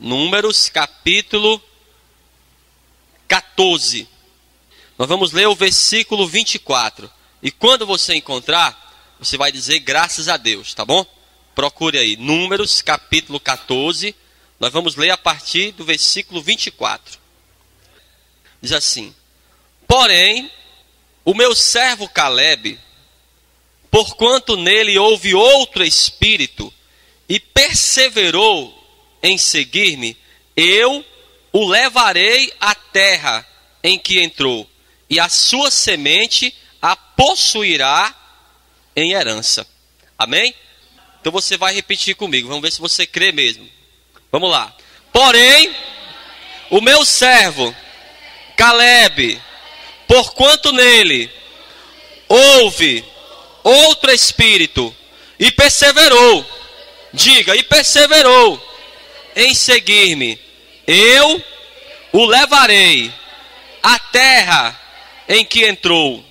Números capítulo 14. Nós vamos ler o versículo 24. E quando você encontrar, você vai dizer graças a Deus, tá bom? Procure aí, Números capítulo 14. Nós vamos ler a partir do versículo 24. Diz assim: porém, o meu servo Caleb, porquanto nele houve outro espírito, e perseverou em seguir-me, eu o levarei à terra em que entrou, e a sua semente a possuirá em herança. Amém? Então você vai repetir comigo, vamos ver se você crê mesmo. Vamos lá. Porém, o meu servo Caleb, porquanto nele houve outro espírito, e perseverou, diga, e perseverou em seguir-me, eu o levarei à terra em que entrou,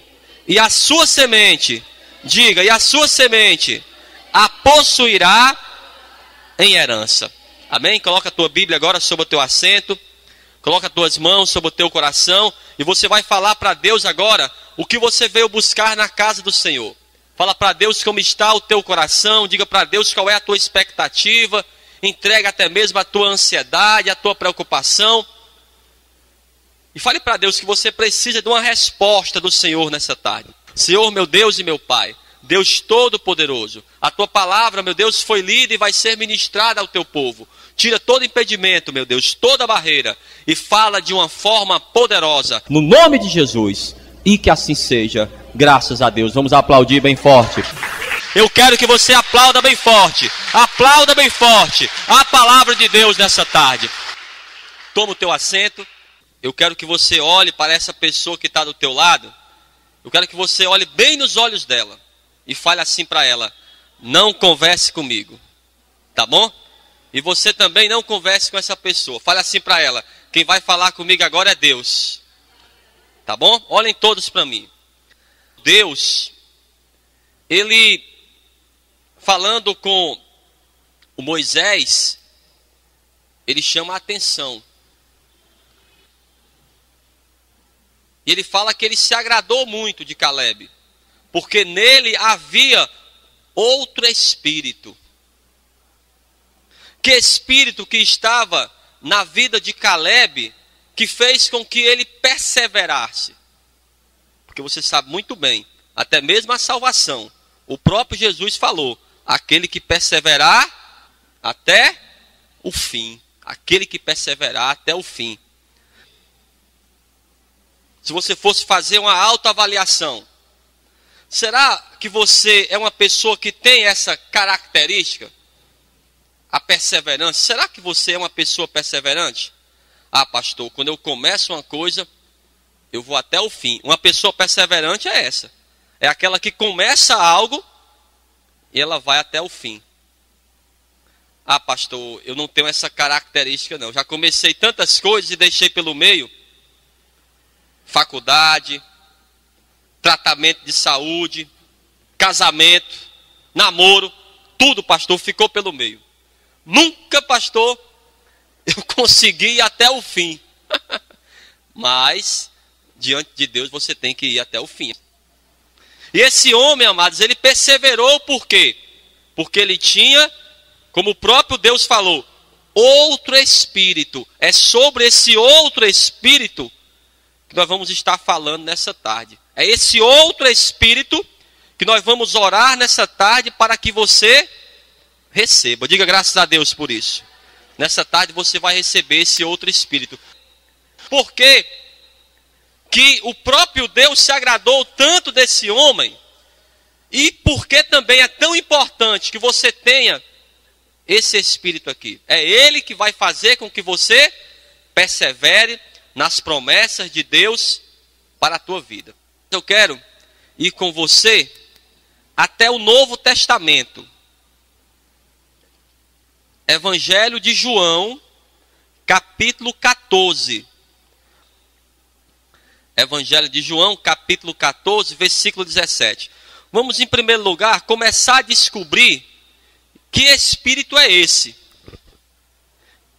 e a sua semente, diga, e a sua semente a possuirá em herança. Amém? Coloca a tua Bíblia agora sobre o teu assento, coloca as tuas mãos sobre o teu coração, e você vai falar para Deus agora o que você veio buscar na casa do Senhor. Fala para Deus como está o teu coração, diga para Deus qual é a tua expectativa, entrega até mesmo a tua ansiedade, a tua preocupação. E fale para Deus que você precisa de uma resposta do Senhor nessa tarde. Senhor, meu Deus e meu Pai, Deus Todo-Poderoso, a tua palavra, meu Deus, foi lida e vai ser ministrada ao teu povo. Tira todo impedimento, meu Deus, toda barreira, e fala de uma forma poderosa, no nome de Jesus, e que assim seja, graças a Deus. Vamos aplaudir bem forte. Eu quero que você aplauda bem forte a palavra de Deus nessa tarde. Toma o teu assento. Eu quero que você olhe para essa pessoa que está do teu lado. Eu quero que você olhe bem nos olhos dela e fale assim para ela: não converse comigo, tá bom? E você também não converse com essa pessoa. Fale assim para ela: quem vai falar comigo agora é Deus, tá bom? Olhem todos para mim. Deus, ele falando com o Moisés, ele chama a atenção. E ele fala que ele se agradou muito de Caleb, porque nele havia outro espírito. Que espírito que estava na vida de Caleb, que fez com que ele perseverasse? Porque você sabe muito bem, até mesmo a salvação, o próprio Jesus falou: aquele que perseverar até o fim. Aquele que perseverar até o fim. Se você fosse fazer uma autoavaliação, será que você é uma pessoa que tem essa característica? A perseverança. Será que você é uma pessoa perseverante? Ah, pastor, quando eu começo uma coisa, eu vou até o fim. Uma pessoa perseverante é essa. É aquela que começa algo e ela vai até o fim. Ah, pastor, eu não tenho essa característica não. Já comecei tantas coisas e deixei pelo meio. Faculdade, tratamento de saúde, casamento, namoro, tudo, pastor, ficou pelo meio. Nunca, pastor, eu consegui ir até o fim. Mas, diante de Deus, você tem que ir até o fim. E esse homem, amados, ele perseverou por quê? Porque ele tinha, como o próprio Deus falou, outro espírito. É sobre esse outro espírito que nós vamos estar falando nessa tarde. É esse outro espírito que nós vamos orar nessa tarde para que você receba. Diga graças a Deus por isso. Nessa tarde você vai receber esse outro espírito. Por que que o próprio Deus se agradou tanto desse homem? E por que também é tão importante que você tenha esse espírito aqui? É ele que vai fazer com que você persevere nas promessas de Deus para a tua vida. Eu quero ir com você até o Novo Testamento. Evangelho de João, capítulo 14. Evangelho de João, capítulo 14, versículo 17. Vamos, em primeiro lugar, começar a descobrir que espírito é esse.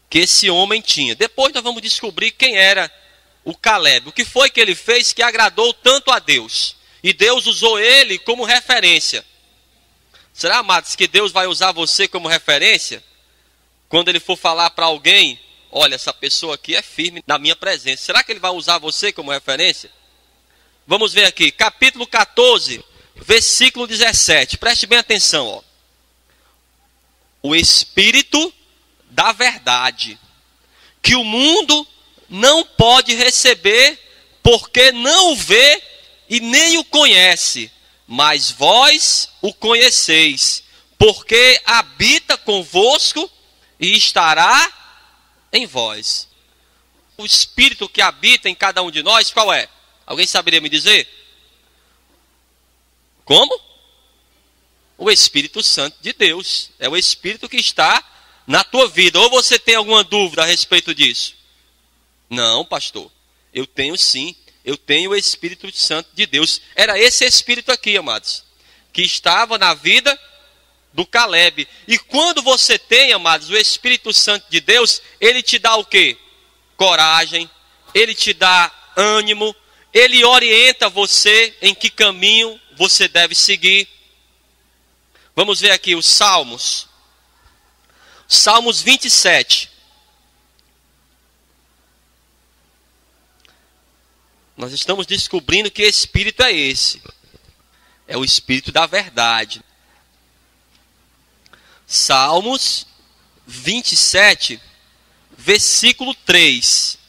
que esse homem tinha. Depois nós vamos descobrir quem era o Caleb. O que foi que ele fez que agradou tanto a Deus? E Deus usou ele como referência. Será, amados, que Deus vai usar você como referência? Quando ele for falar para alguém, olha, essa pessoa aqui é firme na minha presença. Será que ele vai usar você como referência? Vamos ver aqui, capítulo 14, versículo 17. Preste bem atenção, ó. O Espírito da verdade, que o mundo não pode receber, porque não o vê e nem o conhece, mas vós o conheceis, porque habita convosco e estará em vós. O Espírito que habita em cada um de nós, qual é? Alguém saberia me dizer? Como? O Espírito Santo de Deus. É o Espírito que está na tua vida. Ou você tem alguma dúvida a respeito disso? Não, pastor. Eu tenho sim. Eu tenho o Espírito Santo de Deus. Era esse Espírito aqui, amados, que estava na vida do Caleb. E quando você tem, amados, o Espírito Santo de Deus, ele te dá o quê? Coragem. Ele te dá ânimo. Ele orienta você em que caminho você deve seguir. Vamos ver aqui os Salmos. Salmos 27. Nós estamos descobrindo que Espírito é esse. É o Espírito da verdade. Salmos 27, versículo 3.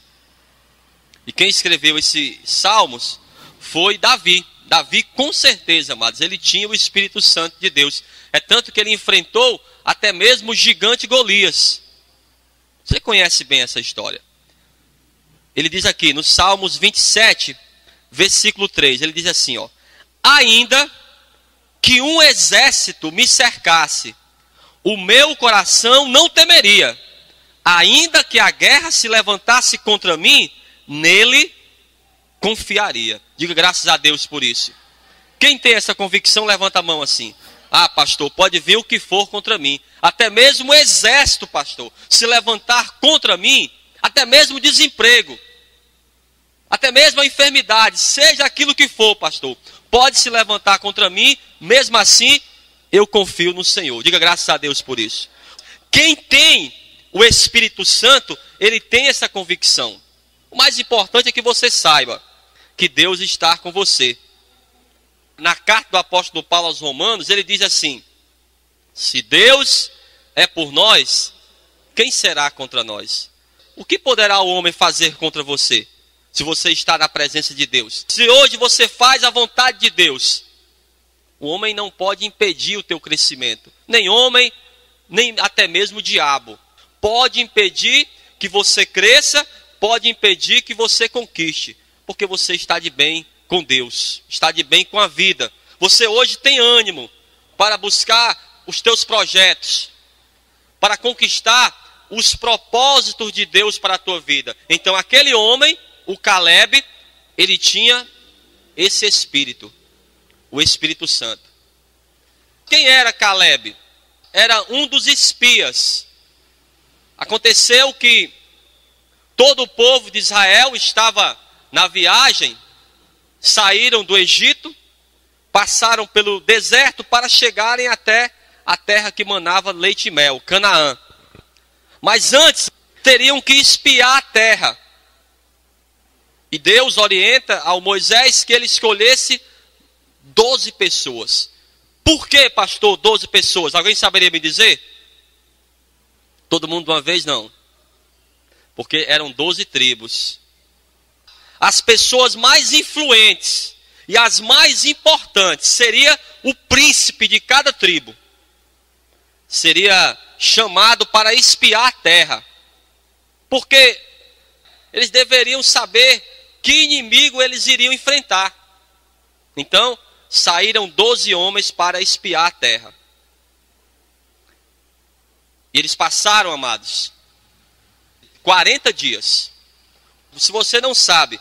E quem escreveu esses Salmos foi Davi. Davi, com certeza, amados, ele tinha o Espírito Santo de Deus. É tanto que ele enfrentou até mesmo o gigante Golias. Você conhece bem essa história. Ele diz aqui, no Salmos 27, versículo 3, ele diz assim, ó: ainda que um exército me cercasse, o meu coração não temeria. Ainda que a guerra se levantasse contra mim, nele confiaria. Diga graças a Deus por isso. Quem tem essa convicção, levanta a mão assim. Ah, pastor, pode vir o que for contra mim. Até mesmo o exército, pastor, se levantar contra mim, até mesmo o desemprego, até mesmo a enfermidade, seja aquilo que for, pastor, pode se levantar contra mim, mesmo assim, eu confio no Senhor. Diga graças a Deus por isso. Quem tem o Espírito Santo, ele tem essa convicção. O mais importante é que você saiba que Deus está com você. Na carta do apóstolo Paulo aos Romanos, ele diz assim: se Deus é por nós, quem será contra nós? O que poderá o homem fazer contra você, se você está na presença de Deus? Se hoje você faz a vontade de Deus, o homem não pode impedir o teu crescimento. Nem homem, nem até mesmo o diabo. Pode impedir que você cresça, pode impedir que você conquiste, porque você está de bem com Deus, está de bem com a vida. Você hoje tem ânimo para buscar os teus projetos, para conquistar os propósitos de Deus para a tua vida. Então aquele homem, o Caleb, ele tinha esse Espírito, o Espírito Santo. Quem era Caleb? Era um dos espias. Aconteceu que todo o povo de Israel estava na viagem, saíram do Egito, passaram pelo deserto para chegarem até a terra que manava leite e mel, Canaã. Mas antes, teriam que espiar a terra. E Deus orienta ao Moisés que ele escolhesse 12 pessoas. Por que, pastor, 12 pessoas? Alguém saberia me dizer? Todo mundo de uma vez, não. Porque eram 12 tribos. As pessoas mais influentes e as mais importantes seria o príncipe de cada tribo. Seria chamado para espiar a terra. Porque eles deveriam saber que inimigo eles iriam enfrentar. Então, saíram 12 homens para espiar a terra. E eles passaram, amados, 40 dias. Se você não sabe,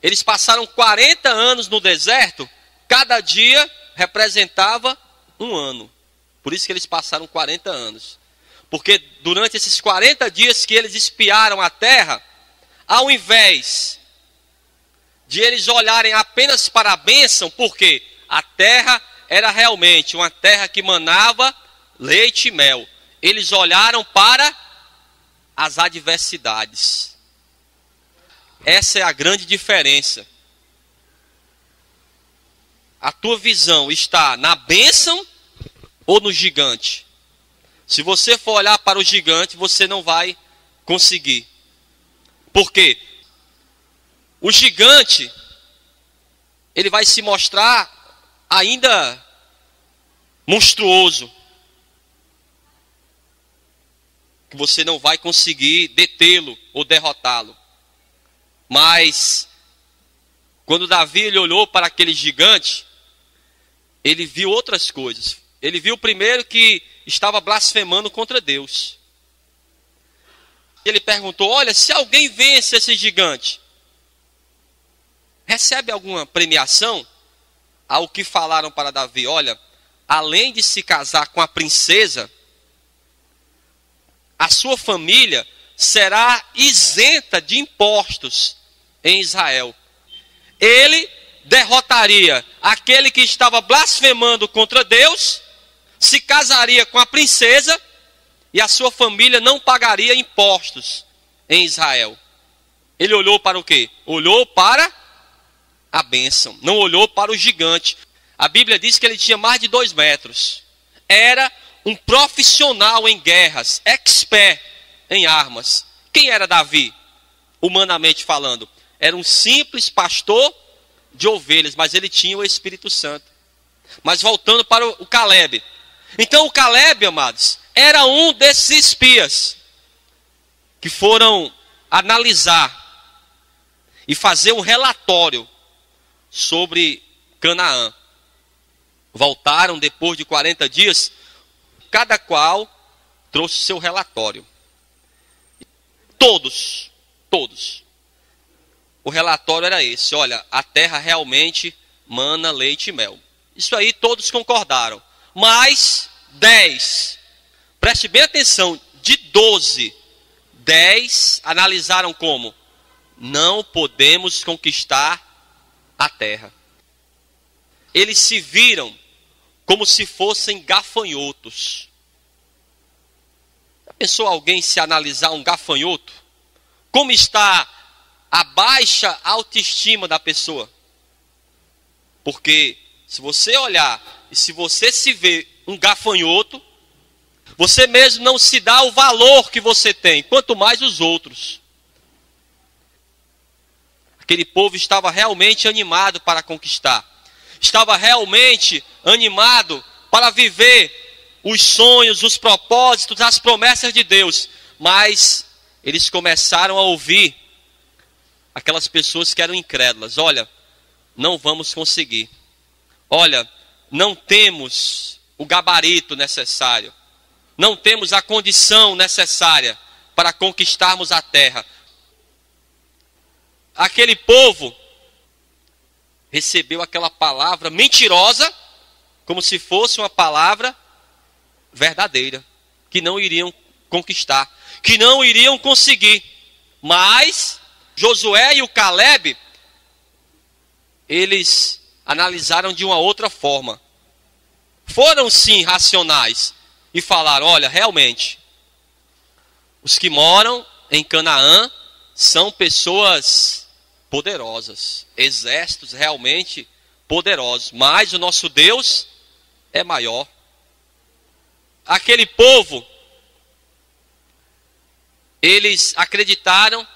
eles passaram 40 anos no deserto, cada dia representava um ano. Por isso que eles passaram 40 anos. Porque durante esses 40 dias que eles espiaram a terra, ao invés de eles olharem apenas para a bênção, porque a terra era realmente uma terra que manava leite e mel, eles olharam para as adversidades. Essa é a grande diferença. A tua visão está na bênção ou no gigante? Se você for olhar para o gigante, você não vai conseguir. Por quê? O gigante, ele vai se mostrar ainda monstruoso. Que você não vai conseguir detê-lo ou derrotá-lo. Mas, quando Davi ele olhou para aquele gigante, ele viu outras coisas. Ele viu primeiro que estava blasfemando contra Deus. Ele perguntou, olha, se alguém vence esse gigante, recebe alguma premiação? Ao que falaram para Davi, olha, além de se casar com a princesa, a sua família será isenta de impostos em Israel. Ele derrotaria aquele que estava blasfemando contra Deus, se casaria com a princesa e a sua família não pagaria impostos em Israel. Ele olhou para o quê? Olhou para a bênção, não olhou para o gigante. A Bíblia diz que ele tinha mais de 2 metros. Era um profissional em guerras, expert em armas. Quem era Davi? Humanamente falando, era um simples pastor de ovelhas, mas ele tinha o Espírito Santo. Mas voltando para o Caleb. Então o Caleb, amados, era um desses espias que foram analisar e fazer um relatório sobre Canaã. Voltaram depois de 40 dias, cada qual trouxe seu relatório. Todos. O relatório era esse, olha, a terra realmente mana leite e mel. Isso aí todos concordaram. Mas 10, preste bem atenção, de 12, 10 analisaram como? Não podemos conquistar a terra. Eles se viram como se fossem gafanhotos. Já pensou alguém se analisar um gafanhoto? Como está a baixa autoestima da pessoa? Porque se você olhar e se você se vê um gafanhoto, você mesmo não se dá o valor que você tem, quanto mais os outros. Aquele povo estava realmente animado para conquistar. Estava realmente animado para viver os sonhos, os propósitos, as promessas de Deus. Mas eles começaram a ouvir aquelas pessoas que eram incrédulas. Olha, não vamos conseguir. Olha, não temos o gabarito necessário. Não temos a condição necessária para conquistarmos a terra. Aquele povo recebeu aquela palavra mentirosa como se fosse uma palavra verdadeira, que não iriam conquistar, que não iriam conseguir. Mas Josué e o Caleb, eles analisaram de uma outra forma. Foram sim racionais e falaram, olha, realmente, os que moram em Canaã são pessoas poderosas, exércitos realmente poderosos, mas o nosso Deus é maior. Aquele povo, eles acreditaram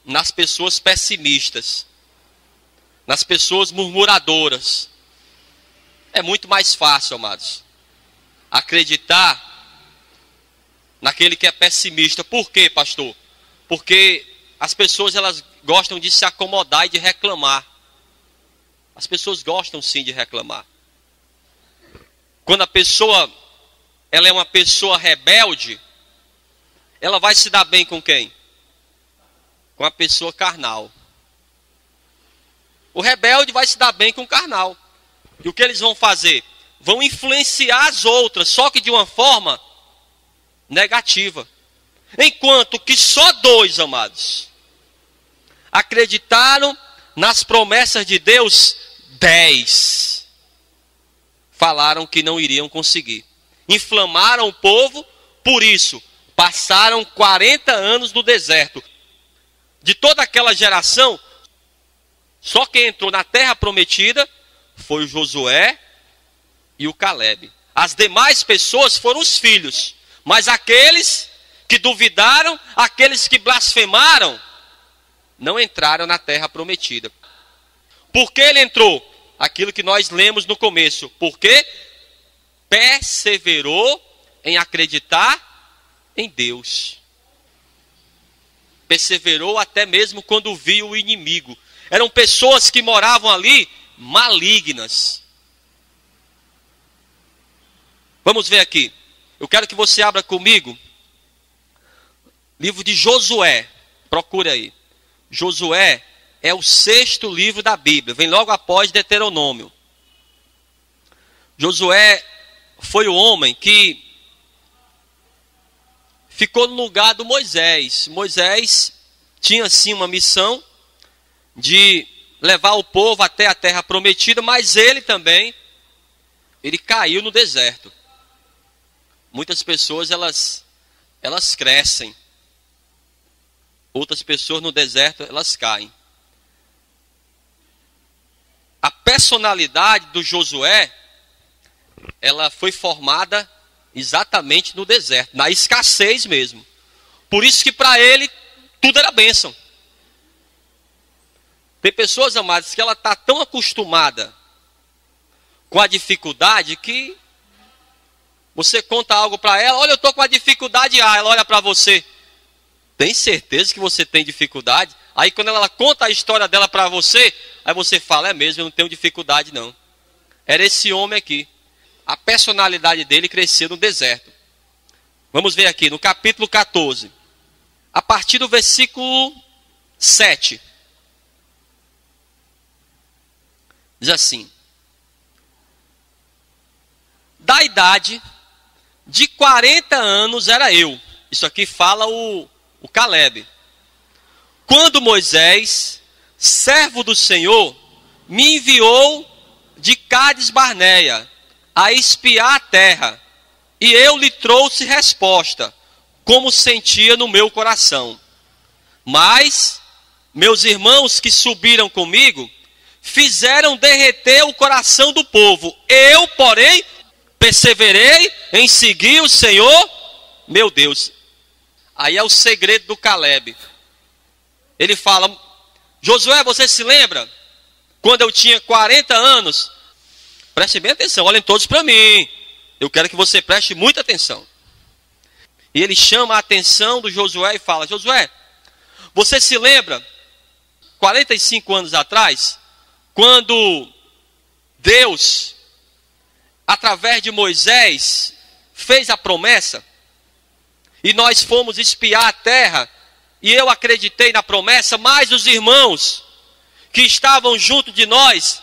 nas pessoas pessimistas, nas pessoas murmuradoras. É muito mais fácil, amados, acreditar naquele que é pessimista. Por quê, pastor? Porque as pessoas, elas gostam de se acomodar e de reclamar. As pessoas gostam sim de reclamar. Quando a pessoa, ela é uma pessoa rebelde, ela vai se dar bem com quem? Com a pessoa carnal. O rebelde vai se dar bem com o carnal. E o que eles vão fazer? Vão influenciar as outras, só que de uma forma negativa. Enquanto que só 2, amados, acreditaram nas promessas de Deus, 10 falaram que não iriam conseguir. Inflamaram o povo, por isso passaram 40 anos no deserto. De toda aquela geração, só quem entrou na terra prometida foi o Josué e o Calebe. As demais pessoas foram os filhos, mas aqueles que duvidaram, aqueles que blasfemaram, não entraram na terra prometida. Por que ele entrou? Aquilo que nós lemos no começo. Porque perseverou em acreditar em Deus. Perseverou até mesmo quando viu o inimigo. Eram pessoas que moravam ali malignas. Vamos ver aqui. Eu quero que você abra comigo livro de Josué. Procure aí. Josué é o 6º livro da Bíblia. Vem logo após Deuteronômio. Josué foi o homem que ficou no lugar do Moisés. Moisés tinha sim uma missão de levar o povo até a terra prometida, mas ele também, ele caiu no deserto. Muitas pessoas, elas crescem. Outras pessoas no deserto, elas caem. A personalidade do Josué, ela foi formada exatamente no deserto, na escassez mesmo. Por isso que para ele, tudo era bênção. Tem pessoas, amadas, que ela está tão acostumada com a dificuldade que você conta algo para ela, olha, eu estou com a dificuldade A, ela olha para você. Tem certeza que você tem dificuldade? Aí quando ela conta a história dela para você, aí você fala, é mesmo, eu não tenho dificuldade não. Era esse homem aqui. A personalidade dele cresceu no deserto. Vamos ver aqui no capítulo 14. A partir do versículo 7. Diz assim. Da idade de 40 anos era eu. Isso aqui fala o Calebe. Quando Moisés, servo do Senhor, me enviou de Cádiz Barneia a espiar a terra, e eu lhe trouxe resposta, como sentia no meu coração. Mas meus irmãos que subiram comigo fizeram derreter o coração do povo. Eu, porém, perseverei em seguir o Senhor, meu Deus. Aí é o segredo do Calebe. Ele fala, Josué, você se lembra? Quando eu tinha 40 anos, preste bem atenção, olhem todos para mim. Eu quero que você preste muita atenção. E ele chama a atenção do Josué e fala, Josué, você se lembra, 45 anos atrás, quando Deus, através de Moisés, fez a promessa, e nós fomos espiar a terra, e eu acreditei na promessa, mas os irmãos que estavam junto de nós,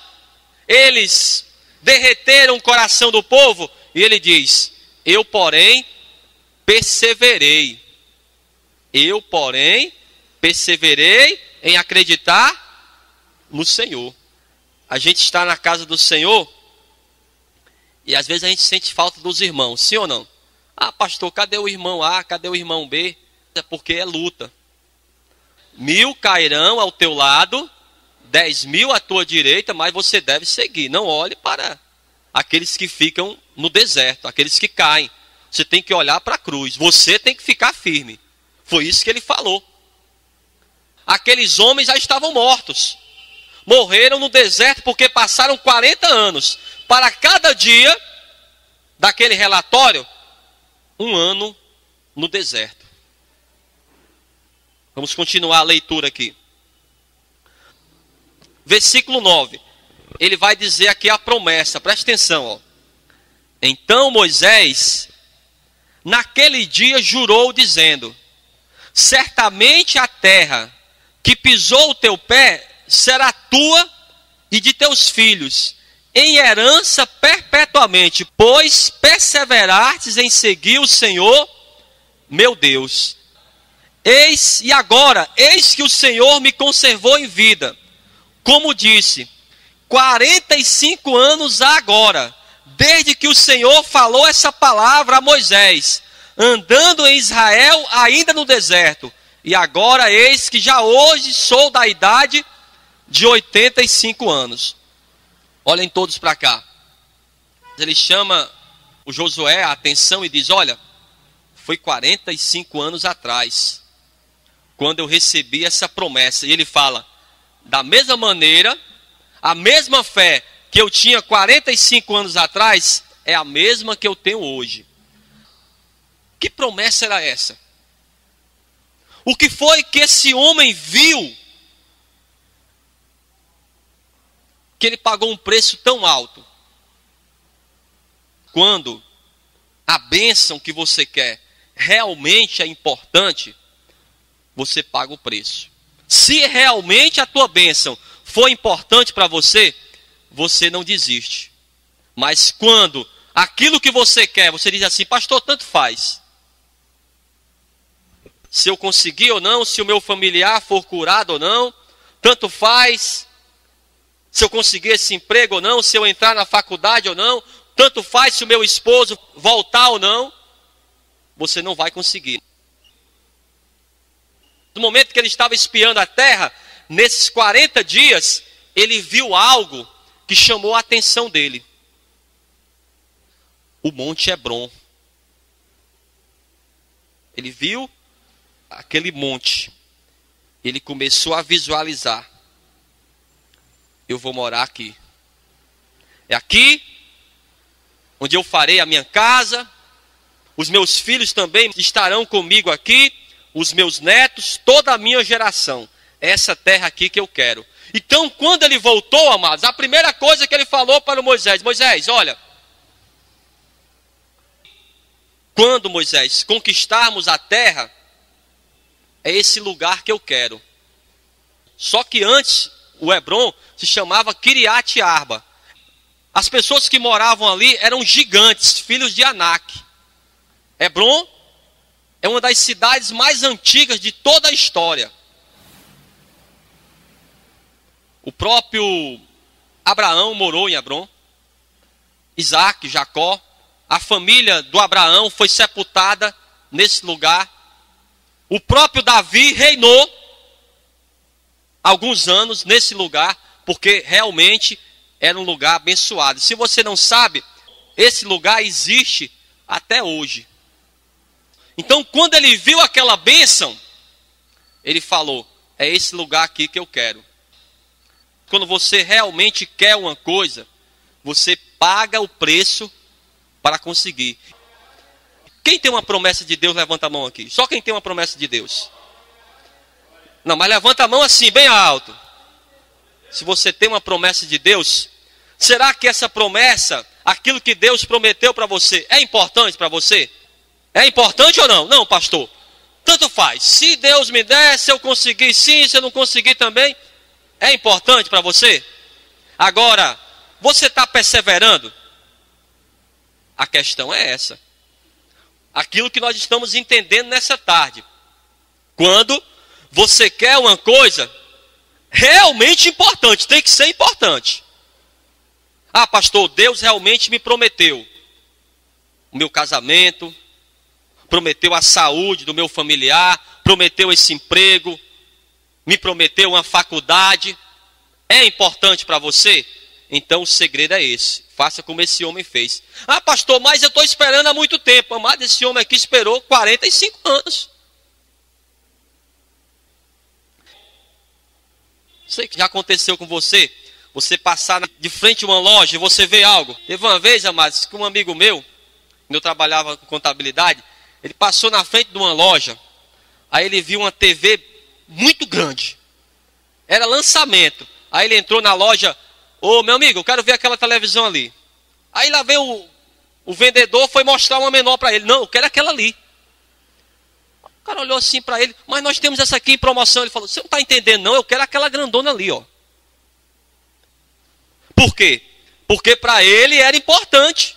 eles derreteram o coração do povo, e ele diz, eu porém perseverei. Eu porém perseverei em acreditar no Senhor. A gente está na casa do Senhor, e às vezes a gente sente falta dos irmãos, sim ou não? Ah, pastor, cadê o irmão A, cadê o irmão B? É porque é luta. 1000 cairão ao teu lado, 10.000 à tua direita, mas você deve seguir. Não olhe para aqueles que ficam no deserto, aqueles que caem. Você tem que olhar para a cruz, você tem que ficar firme. Foi isso que ele falou. Aqueles homens já estavam mortos. Morreram no deserto porque passaram 40 anos. Para cada dia daquele relatório, 1 ano no deserto. Vamos continuar a leitura aqui. Versículo 9. Ele vai dizer aqui a promessa. Preste atenção. Ó. Então Moisés, naquele dia, jurou dizendo, certamente a terra que pisou o teu pé será tua e de teus filhos, em herança perpetuamente, pois perseverastes em seguir o Senhor, meu Deus, eis que o Senhor me conservou em vida. Como disse, 45 anos agora, desde que o Senhor falou essa palavra a Moisés, andando em Israel ainda no deserto. E agora eis que já hoje sou da idade de 85 anos. Olhem todos para cá. Ele chama o Josué a atenção e diz, olha, foi 45 anos atrás, quando eu recebi essa promessa. E ele fala, da mesma maneira, a mesma fé que eu tinha 45 anos atrás, é a mesma que eu tenho hoje. Que promessa era essa? O que foi que esse homem viu, que ele pagou um preço tão alto? Quando a bênção que você quer realmente é importante, você paga o preço. Se realmente a tua bênção for importante para você, você não desiste. Mas quando aquilo que você quer, você diz assim, pastor, tanto faz. Se eu conseguir ou não, se o meu familiar for curado ou não, tanto faz. Se eu conseguir esse emprego ou não, se eu entrar na faculdade ou não, tanto faz se o meu esposo voltar ou não, você não vai conseguir. No momento que ele estava espiando a terra, nesses 40 dias, ele viu algo que chamou a atenção dele. O Monte Hebron. Ele viu aquele monte. Ele começou a visualizar. Eu vou morar aqui. É aqui onde eu farei a minha casa. Os meus filhos também estarão comigo aqui. Os meus netos, toda a minha geração. Essa terra aqui que eu quero. Então, quando ele voltou, amados, a primeira coisa que ele falou para Moisés, Moisés, olha, quando, Moisés, conquistarmos a terra, é esse lugar que eu quero. Só que antes, o Hebron se chamava Kiriat Arba. As pessoas que moravam ali eram gigantes, filhos de Anak. Hebron é uma das cidades mais antigas de toda a história. O próprio Abraão morou em Hebron. Isaac, Jacó. A família do Abraão foi sepultada nesse lugar. O próprio Davi reinou alguns anos nesse lugar, porque realmente era um lugar abençoado. Se você não sabe, esse lugar existe até hoje. Então, quando ele viu aquela bênção, ele falou, é esse lugar aqui que eu quero. Quando você realmente quer uma coisa, você paga o preço para conseguir. Quem tem uma promessa de Deus, levanta a mão aqui. Só quem tem uma promessa de Deus. Não, mas levanta a mão assim, bem alto. Se você tem uma promessa de Deus, será que essa promessa, aquilo que Deus prometeu para você, é importante para você? É importante ou não? Não, pastor. Tanto faz. Se Deus me der, se eu conseguir sim, se eu não conseguir também, é importante para você? Agora, você está perseverando? A questão é essa. Aquilo que nós estamos entendendo nessa tarde. Quando você quer uma coisa realmente importante, tem que ser importante. Ah, pastor, Deus realmente me prometeu o meu casamento, prometeu a saúde do meu familiar, prometeu esse emprego, me prometeu uma faculdade. É importante para você? Então o segredo é esse. Faça como esse homem fez. Ah, pastor, mas eu estou esperando há muito tempo. Amado, esse homem aqui esperou 45 anos. Sei que já aconteceu com você. Você passar de frente a uma loja e você vê algo. Teve uma vez, amados, que um amigo meu, quando eu trabalhava com contabilidade, ele passou na frente de uma loja. Aí ele viu uma TV muito grande. Era lançamento. Aí ele entrou na loja. Ô, meu amigo, eu quero ver aquela televisão ali. Aí lá veio o vendedor, foi mostrar uma menor para ele. Não, eu quero aquela ali. O cara olhou assim para ele. Mas nós temos essa aqui em promoção. Ele falou, você não está entendendo não, eu quero aquela grandona ali, ó. Por quê? Porque para ele era importante.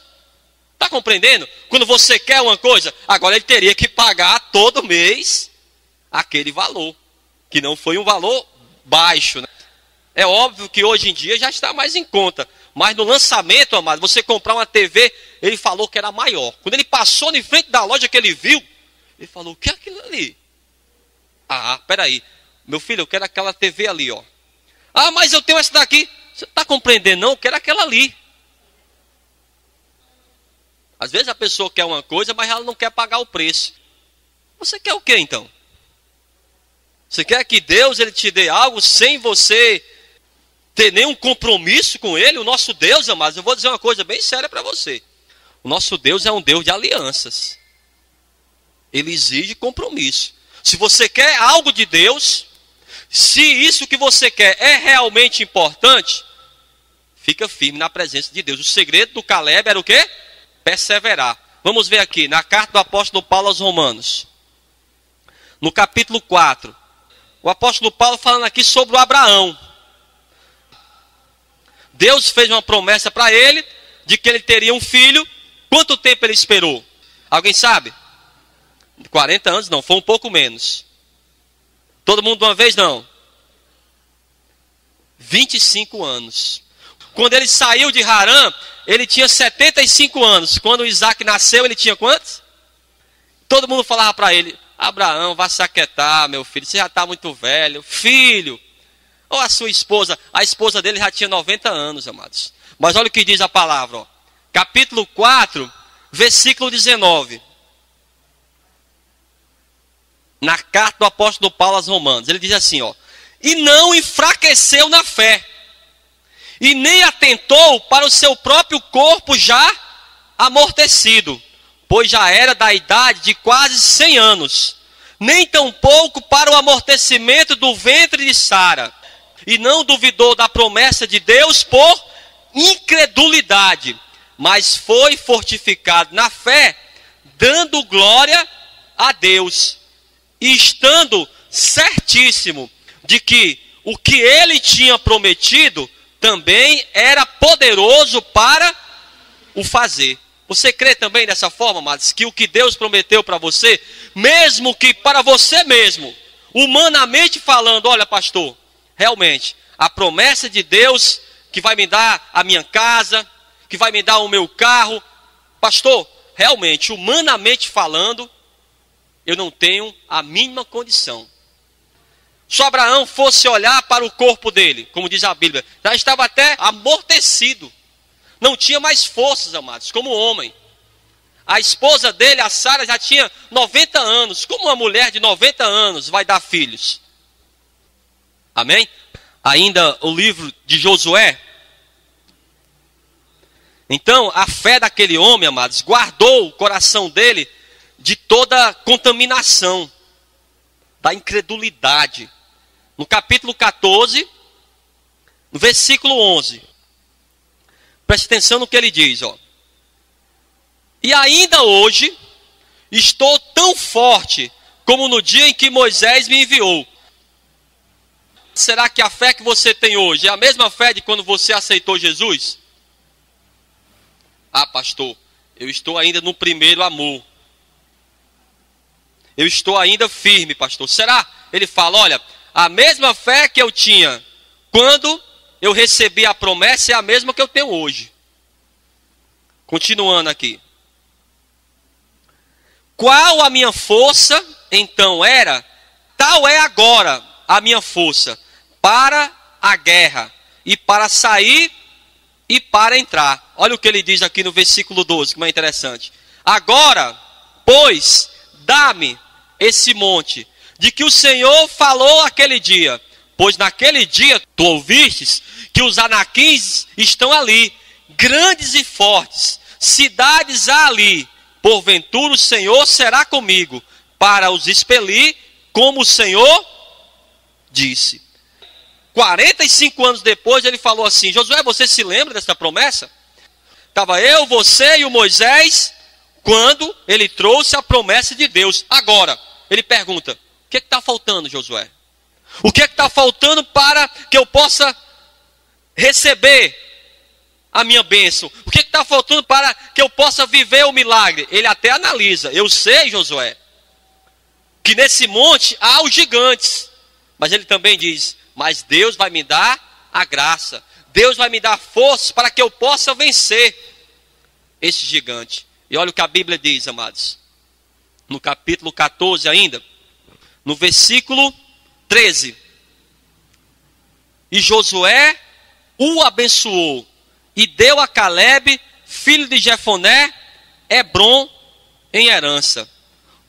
Está compreendendo? Quando você quer uma coisa, agora ele teria que pagar todo mês aquele valor, que não foi um valor baixo, né? É óbvio que hoje em dia já está mais em conta, mas no lançamento, amado, você comprar uma TV, ele falou que era maior. Quando ele passou em frente da loja que ele viu, ele falou, o que é aquilo ali? Ah, peraí, meu filho, eu quero aquela TV ali, ó. Ah, mas eu tenho essa daqui. Você está compreendendo? Não, eu quero aquela ali. Às vezes a pessoa quer uma coisa, mas ela não quer pagar o preço. Você quer o quê então? Você quer que Deus ele te dê algo sem você ter nenhum compromisso com Ele? O nosso Deus, amados, eu vou dizer uma coisa bem séria para você. O nosso Deus é um Deus de alianças. Ele exige compromisso. Se você quer algo de Deus, se isso que você quer é realmente importante, fica firme na presença de Deus. O segredo do Caleb era o quê? Perseverar. Vamos ver aqui, na carta do apóstolo Paulo aos Romanos. No capítulo 4. O apóstolo Paulo falando aqui sobre o Abraão. Deus fez uma promessa para ele, de que ele teria um filho. Quanto tempo ele esperou? Alguém sabe? 40 anos não, foi um pouco menos. Todo mundo de uma vez não. 25 anos. Quando ele saiu de Harã, ele tinha 75 anos. Quando Isaac nasceu, ele tinha quantos? Todo mundo falava para ele, Abraão, vá se aquietar, meu filho, você já está muito velho. Filho, ou a sua esposa, a esposa dele já tinha 90 anos, amados. Mas olha o que diz a palavra, ó. Capítulo 4, versículo 19. Na carta do apóstolo Paulo aos Romanos, ele diz assim, ó. E não enfraqueceu na fé, e nem atentou para o seu próprio corpo já amortecido, pois já era da idade de quase 100 anos, nem tampouco para o amortecimento do ventre de Sara, e não duvidou da promessa de Deus por incredulidade, mas foi fortificado na fé, dando glória a Deus, e estando certíssimo de que o que ele tinha prometido também era poderoso para o fazer. Você crê também dessa forma, amados, que o que Deus prometeu para você, mesmo que para você mesmo, humanamente falando, olha pastor, realmente, a promessa de Deus que vai me dar a minha casa, que vai me dar o meu carro, pastor, realmente, humanamente falando, eu não tenho a mínima condição. Se Abraão fosse olhar para o corpo dele, como diz a Bíblia, já estava até amortecido. Não tinha mais forças, amados, como homem. A esposa dele, a Sara, já tinha 90 anos. Como uma mulher de 90 anos vai dar filhos? Amém? Ainda o livro de Josué. Então, a fé daquele homem, amados, guardou o coração dele de toda contaminação, da incredulidade. No capítulo 14, no versículo 11. Preste atenção no que ele diz, ó. E ainda hoje, estou tão forte como no dia em que Moisés me enviou. Será que a fé que você tem hoje é a mesma fé de quando você aceitou Jesus? Ah, pastor, eu estou ainda no primeiro amor. Eu estou ainda firme, pastor. Será? Ele fala, olha, a mesma fé que eu tinha quando eu recebi a promessa é a mesma que eu tenho hoje. Continuando aqui. Qual a minha força então era, tal é agora a minha força para a guerra e para sair e para entrar. Olha o que ele diz aqui no versículo 12, que é interessante. Agora, pois, dá-me esse monte de que o Senhor falou aquele dia, pois naquele dia tu ouvistes que os anaquins estão ali, grandes e fortes, cidades há ali, porventura o Senhor será comigo, para os expelir, como o Senhor disse. 45 anos depois ele falou assim, Josué, você se lembra dessa promessa? Estava eu, você e o Moisés, quando ele trouxe a promessa de Deus. Agora, ele pergunta, o que está faltando, Josué? O que está faltando para que eu possa receber a minha bênção? O que está faltando para que eu possa viver o milagre? Ele até analisa. Eu sei, Josué, que nesse monte há os gigantes. Mas ele também diz, mas Deus vai me dar a graça. Deus vai me dar forças para que eu possa vencer esse gigante. E olha o que a Bíblia diz, amados. No capítulo 14 ainda, no versículo 13. E Josué o abençoou e deu a Calebe, filho de Jefoné, Hebrom em herança.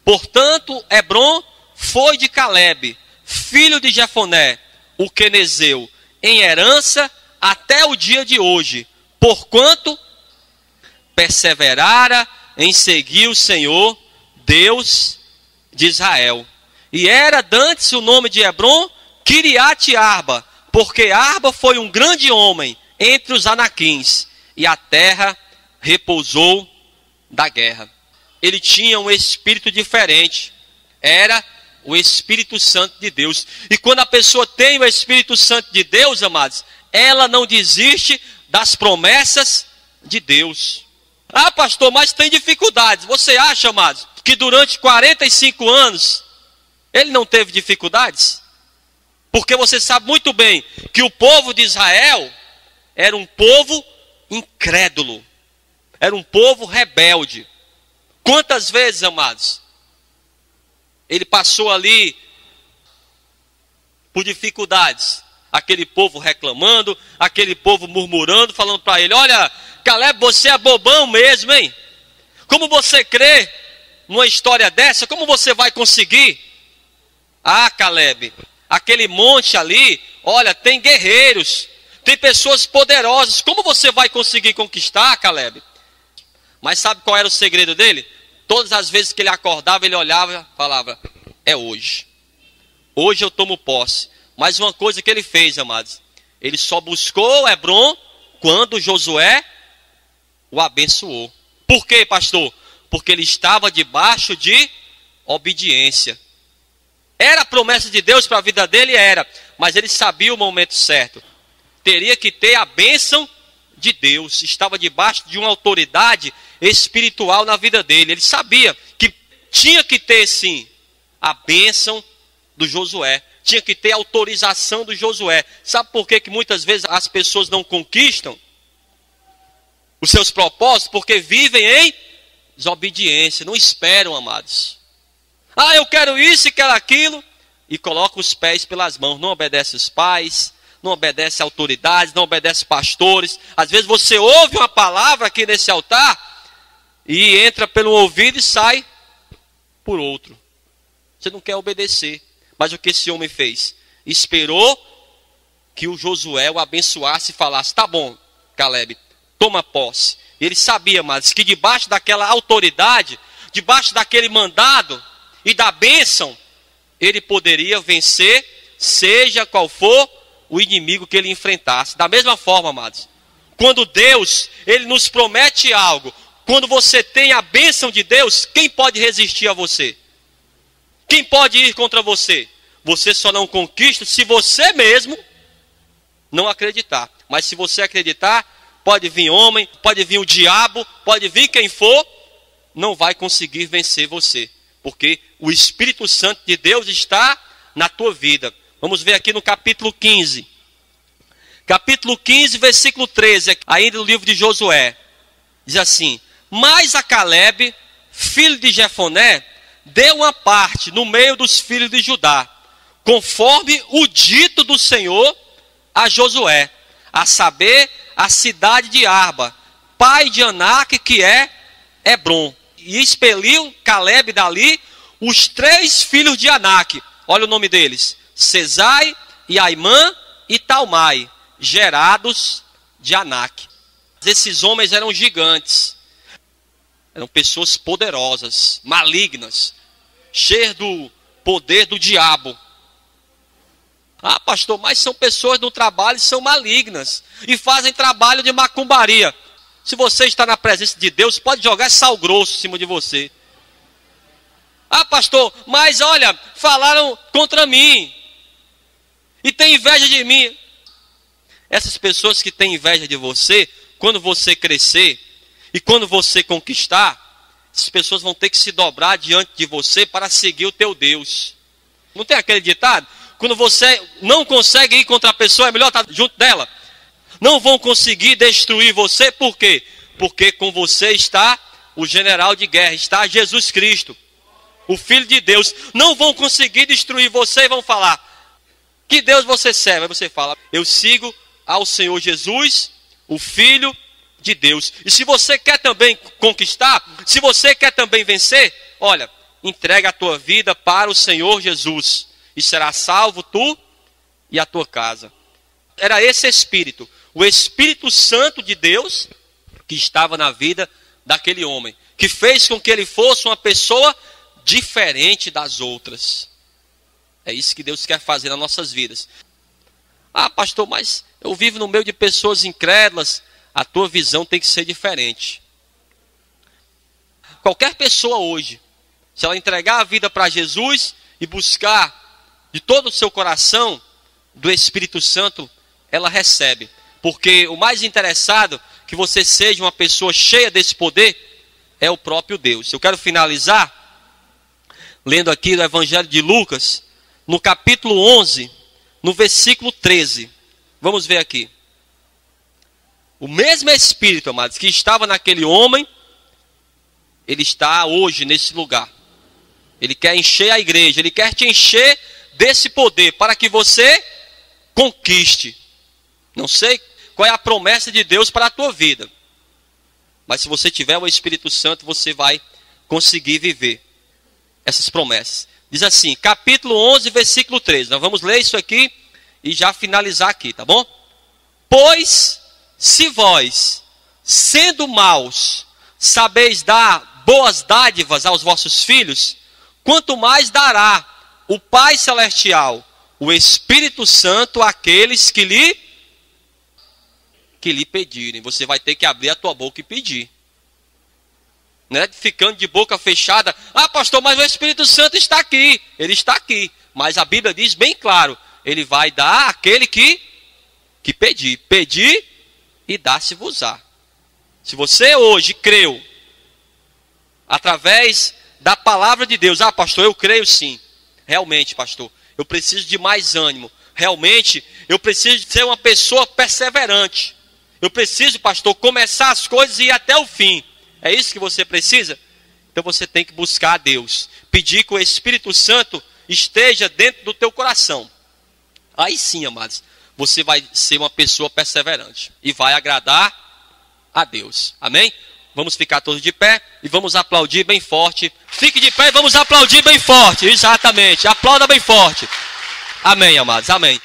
Portanto, Hebrom foi de Calebe, filho de Jefoné, o quenezeu, em herança até o dia de hoje, porquanto perseverara em seguir o Senhor, Deus de Israel. E era dantes o nome de Hebrom, Kiriat Arba, porque Arba foi um grande homem entre os anaquins, e a terra repousou da guerra. Ele tinha um espírito diferente, era o Espírito Santo de Deus. E quando a pessoa tem o Espírito Santo de Deus, amados, ela não desiste das promessas de Deus. Ah, pastor, mas tem dificuldades. Você acha, amados, que durante 45 anos ele não teve dificuldades? Porque você sabe muito bem que o povo de Israel era um povo incrédulo, era um povo rebelde. Quantas vezes, amados, ele passou ali por dificuldades? Aquele povo reclamando, aquele povo murmurando, falando para ele, olha, Calebe, você é bobão mesmo, hein? Como você crê numa história dessa? Como você vai conseguir? Ah, Calebe, aquele monte ali, olha, tem guerreiros, tem pessoas poderosas. Como você vai conseguir conquistar, Calebe? Mas sabe qual era o segredo dele? Todas as vezes que ele acordava, ele olhava e falava, é hoje. Hoje eu tomo posse. Mas uma coisa que ele fez, amados, ele só buscou Hebrom quando Josué o abençoou. Por quê, pastor? Porque ele estava debaixo de obediência. Era a promessa de Deus para a vida dele? Era. Mas ele sabia o momento certo. Teria que ter a bênção de Deus. Estava debaixo de uma autoridade espiritual na vida dele. Ele sabia que tinha que ter, sim, a bênção do Josué. Tinha que ter a autorização do Josué. Sabe por que muitas vezes as pessoas não conquistam os seus propósitos? Porque vivem em desobediência. Não esperam, amados. Ah, eu quero isso e quero aquilo. E coloca os pés pelas mãos. Não obedece os pais, não obedece autoridades, não obedece pastores. Às vezes você ouve uma palavra aqui nesse altar e entra pelo ouvido e sai por outro. Você não quer obedecer. Mas o que esse homem fez? Esperou que o Josué o abençoasse e falasse, tá bom, Calebe, toma posse. E ele sabia, mas que debaixo daquela autoridade, debaixo daquele mandado e da bênção, ele poderia vencer, seja qual for o inimigo que ele enfrentasse. Da mesma forma, amados, quando Deus, ele nos promete algo, quando você tem a bênção de Deus, quem pode resistir a você? Quem pode ir contra você? Você só não conquista se você mesmo não acreditar. Mas se você acreditar, pode vir homem, pode vir o diabo, pode vir quem for, não vai conseguir vencer você. Porque o Espírito Santo de Deus está na tua vida. Vamos ver aqui no capítulo 15. Capítulo 15, versículo 13, ainda no livro de Josué. Diz assim, mas a Calebe, filho de Jefoné, deu uma parte no meio dos filhos de Judá, conforme o dito do Senhor a Josué, a saber, a cidade de Arba, pai de Anak, que é Hebrom. E expeliu Calebe dali os 3 filhos de Anak. Olha o nome deles, Sesai, e Aimã e Talmai, gerados de Anak. Esses homens eram gigantes, eram pessoas poderosas, malignas, cheias do poder do diabo. Ah, pastor, mas são pessoas no trabalho e são malignas e fazem trabalho de macumbaria. Se você está na presença de Deus, pode jogar sal grosso em cima de você. Ah, pastor, mas olha, falaram contra mim e tem inveja de mim. Essas pessoas que têm inveja de você, quando você crescer e quando você conquistar, as pessoas vão ter que se dobrar diante de você para seguir o teu Deus. Não tem aquele ditado? Quando você não consegue ir contra a pessoa, é melhor estar junto dela. Não vão conseguir destruir você, por quê? Porque com você está o general de guerra, está Jesus Cristo, o Filho de Deus. Não vão conseguir destruir você e vão falar: que Deus você serve? Aí você fala: eu sigo ao Senhor Jesus, o Filho de Deus. E se você quer também conquistar, se você quer também vencer, olha, entrega a tua vida para o Senhor Jesus e será salvo tu e a tua casa. Era esse Espírito, o Espírito Santo de Deus, que estava na vida daquele homem, que fez com que ele fosse uma pessoa diferente das outras. É isso que Deus quer fazer nas nossas vidas. Ah, pastor, mas eu vivo no meio de pessoas incrédulas. A tua visão tem que ser diferente. Qualquer pessoa hoje, se ela entregar a vida para Jesus e buscar de todo o seu coração do Espírito Santo, ela recebe. Porque o mais interessado que você seja uma pessoa cheia desse poder é o próprio Deus. Eu quero finalizar lendo aqui do Evangelho de Lucas, no capítulo 11, no versículo 13. Vamos ver aqui. O mesmo Espírito, amados, que estava naquele homem, ele está hoje nesse lugar. Ele quer encher a igreja, ele quer te encher desse poder para que você conquiste. Não sei qual é a promessa de Deus para a tua vida, mas se você tiver o Espírito Santo, você vai conseguir viver essas promessas. Diz assim, capítulo 11, versículo 13. Nós vamos ler isso aqui e já finalizar aqui, tá bom? Pois se vós, sendo maus, sabeis dar boas dádivas aos vossos filhos, quanto mais dará o Pai Celestial, o Espírito Santo, àqueles que lhe pedirem. Você vai ter que abrir a tua boca e pedir. Não é ficando de boca fechada. Ah, pastor, mas o Espírito Santo está aqui. Ele está aqui. Mas a Bíblia diz bem claro, ele vai dar àquele que pedir. Pedir e dá-se-vos-á. Se você hoje creu, através da palavra de Deus, ah, pastor, eu creio sim. Realmente, pastor, eu preciso de mais ânimo. Realmente, eu preciso ser uma pessoa perseverante. Eu preciso, pastor, começar as coisas e ir até o fim. É isso que você precisa? Então você tem que buscar a Deus. Pedir que o Espírito Santo esteja dentro do teu coração. Aí sim, amados, você vai ser uma pessoa perseverante. E vai agradar a Deus. Amém? Vamos ficar todos de pé e vamos aplaudir bem forte. Fique de pé e vamos aplaudir bem forte. Exatamente. Aplauda bem forte. Amém, amados. Amém.